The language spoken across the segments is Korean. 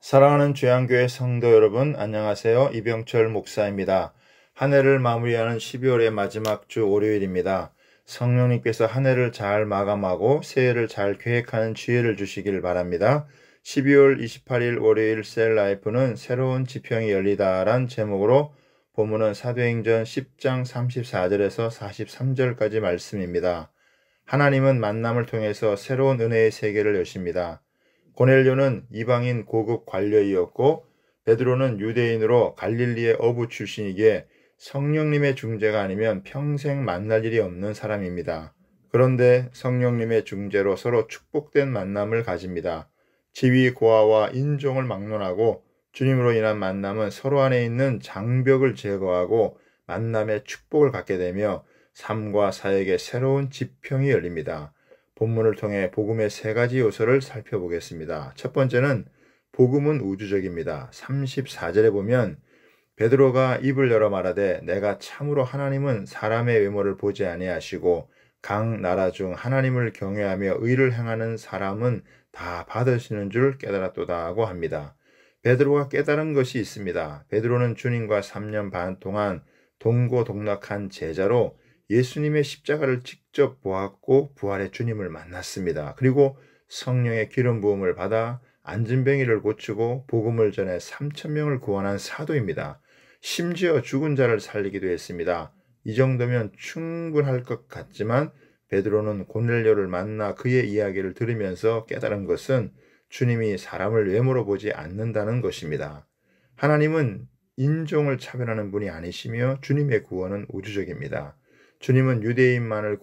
사랑하는 주양교회 성도 여러분, 안녕하세요. 이병철 목사입니다. 한 해를 마무리하는 12월의 마지막 주 월요일입니다. 성령님께서 한 해를 잘 마감하고 새해를 잘 계획하는 지혜를 주시길 바랍니다. 12월 28일 월요일 셀라이프는 새로운 지평이 열리다란 제목으로 본문은 사도행전 10장 34절에서 43절까지 말씀입니다. 하나님은 만남을 통해서 새로운 은혜의 세계를 여십니다. 고넬료는 이방인 고급 관료이었고 베드로는 유대인으로 갈릴리의 어부 출신이기에 성령님의 중재가 아니면 평생 만날 일이 없는 사람입니다. 그런데 성령님의 중재로 서로 축복된 만남을 가집니다. 지위 고하와 인종을 막론하고 주님으로 인한 만남은 서로 안에 있는 장벽을 제거하고 만남의 축복을 갖게 되며 삶과 사역의 새로운 지평이 열립니다. 본문을 통해 복음의 세 가지 요소를 살펴보겠습니다. 첫 번째는 복음은 우주적입니다. 34절에 보면 베드로가 입을 열어 말하되 내가 참으로 하나님은 사람의 외모를 보지 아니하시고 각 나라 중 하나님을 경외하며 의를 행하는 사람은 다 받으시는 줄 깨달았도다 하고 합니다. 베드로가 깨달은 것이 있습니다. 베드로는 주님과 3년 반 동안 동고동락한 제자로 예수님의 십자가를 직접 보았고 부활의 주님을 만났습니다. 그리고 성령의 기름 부음을 받아 안진뱅이를 고치고 복음을 전해 3,000명을 구원한 사도입니다. 심지어 죽은 자를 살리기도 했습니다. 이 정도면 충분할 것 같지만 베드로는 고넬료를 만나 그의 이야기를 들으면서 깨달은 것은 주님이 사람을 외모로 보지 않는다는 것입니다. 하나님은 인종을 차별하는 분이 아니시며 주님의 구원은 우주적입니다. 주님은 유대인만의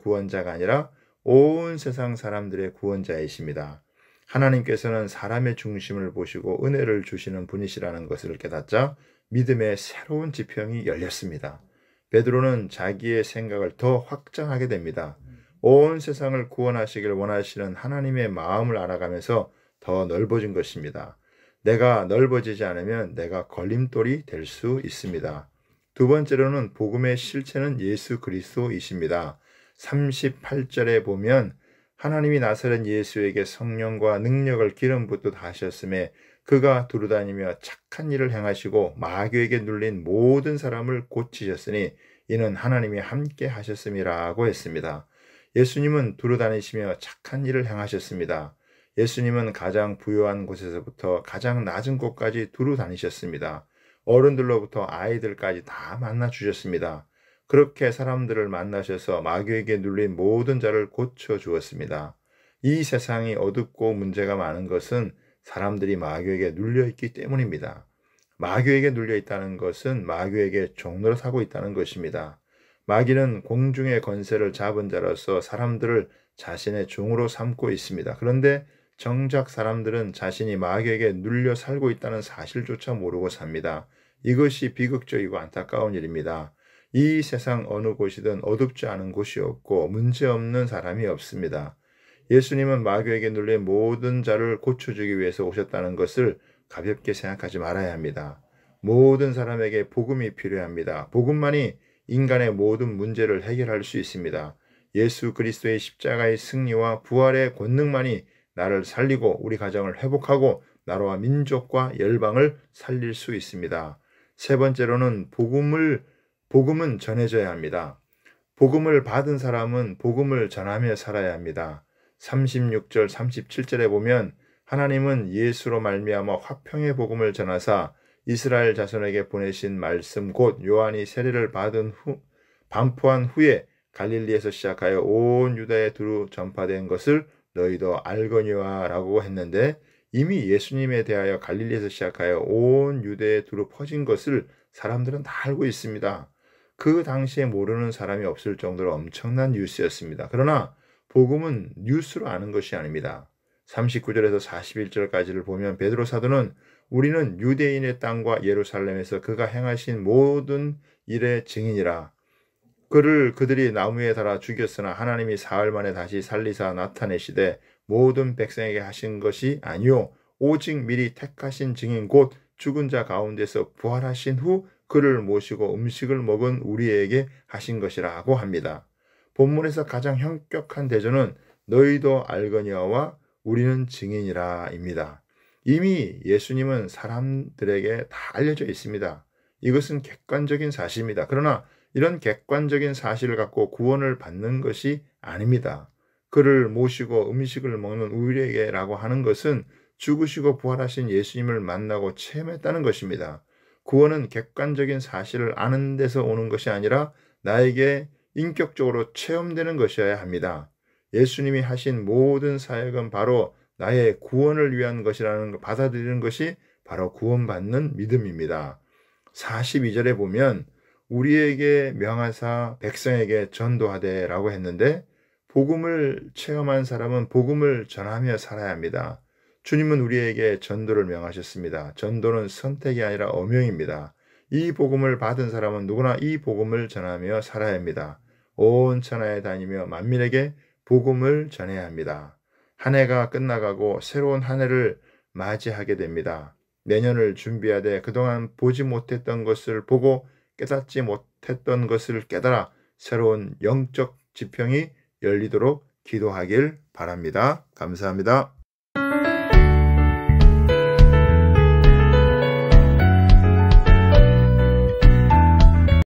구원자가 아니라 온 세상 사람들의 구원자이십니다. 하나님께서는 사람의 중심을 보시고 은혜를 주시는 분이시라는 것을 깨닫자 믿음의 새로운 지평이 열렸습니다. 베드로는 자기의 생각을 더 확장하게 됩니다. 온 세상을 구원하시길 원하시는 하나님의 마음을 알아가면서 더 넓어진 것입니다. 내가 넓어지지 않으면 내가 걸림돌이 될 수 있습니다. 두 번째로는 복음의 실체는 예수 그리스도이십니다. 38절에 보면 하나님이 나사렛 예수에게 성령과 능력을 기름 붓듯 하셨음에 그가 두루다니며 착한 일을 행하시고 마귀에게 눌린 모든 사람을 고치셨으니 이는 하나님이 함께 하셨음이라고 했습니다. 예수님은 두루다니시며 착한 일을 행하셨습니다. 예수님은 가장 부유한 곳에서부터 가장 낮은 곳까지 두루다니셨습니다. 어른들로부터 아이들까지 다 만나 주셨습니다. 그렇게 사람들을 만나셔서 마귀에게 눌린 모든 자를 고쳐 주었습니다. 이 세상이 어둡고 문제가 많은 것은 사람들이 마귀에게 눌려 있기 때문입니다. 마귀에게 눌려 있다는 것은 마귀에게 종노릇하고 있다는 것입니다. 마귀는 공중의 권세를 잡은 자로서 사람들을 자신의 종으로 삼고 있습니다. 그런데 정작 사람들은 자신이 마귀에게 눌려 살고 있다는 사실조차 모르고 삽니다. 이것이 비극적이고 안타까운 일입니다. 이 세상 어느 곳이든 어둡지 않은 곳이 없고 문제없는 사람이 없습니다. 예수님은 마귀에게 눌린 모든 자를 고쳐주기 위해서 오셨다는 것을 가볍게 생각하지 말아야 합니다. 모든 사람에게 복음이 필요합니다. 복음만이 인간의 모든 문제를 해결할 수 있습니다. 예수 그리스도의 십자가의 승리와 부활의 권능만이 나를 살리고 우리 가정을 회복하고 나라와 민족과 열방을 살릴 수 있습니다. 세 번째로는 복음은 전해져야 합니다. 복음을 받은 사람은 복음을 전하며 살아야 합니다. 36절 37절에 보면 하나님은 예수로 말미암아 화평의 복음을 전하사 이스라엘 자손에게 보내신 말씀 곧 요한이 세례를 반포한 후에 갈릴리에서 시작하여 온 유다에 두루 전파된 것을 너희도 알거니와 라고 했는데 이미 예수님에 대하여 갈릴리에서 시작하여 온 유대에 두루 퍼진 것을 사람들은 다 알고 있습니다. 그 당시에 모르는 사람이 없을 정도로 엄청난 뉴스였습니다. 그러나 복음은 뉴스로 아는 것이 아닙니다. 39절에서 41절까지를 보면 베드로 사도는 우리는 유대인의 땅과 예루살렘에서 그가 행하신 모든 일의 증인이라. 그들이 나무에 달아 죽였으나 하나님이 사흘 만에 다시 살리사 나타내시되 모든 백성에게 하신 것이 아니요 오직 미리 택하신 증인 곧 죽은 자 가운데서 부활하신 후 그를 모시고 음식을 먹은 우리에게 하신 것이라고 합니다. 본문에서 가장 현격한 대조는 너희도 알거니와 우리는 증인이라입니다. 이미 예수님은 사람들에게 다 알려져 있습니다. 이것은 객관적인 사실입니다. 그러나 이런 객관적인 사실을 갖고 구원을 받는 것이 아닙니다. 그를 모시고 음식을 먹는 우리에게라고 하는 것은 죽으시고 부활하신 예수님을 만나고 체험했다는 것입니다. 구원은 객관적인 사실을 아는 데서 오는 것이 아니라 나에게 인격적으로 체험되는 것이어야 합니다. 예수님이 하신 모든 사역은 바로 나의 구원을 위한 것이라는 걸 받아들이는 것이 바로 구원받는 믿음입니다. 42절에 보면 우리에게 명하사 백성에게 전도하되라고 했는데 복음을 체험한 사람은 복음을 전하며 살아야 합니다. 주님은 우리에게 전도를 명하셨습니다. 전도는 선택이 아니라 엄명입니다. 이 복음을 받은 사람은 누구나 이 복음을 전하며 살아야 합니다. 온 천하에 다니며 만민에게 복음을 전해야 합니다. 한 해가 끝나가고 새로운 한 해를 맞이하게 됩니다. 내년을 준비하되 그동안 보지 못했던 것을 보고 깨닫지 못했던 것을 깨달아 새로운 영적 지평이 열리도록 기도하길 바랍니다. 감사합니다.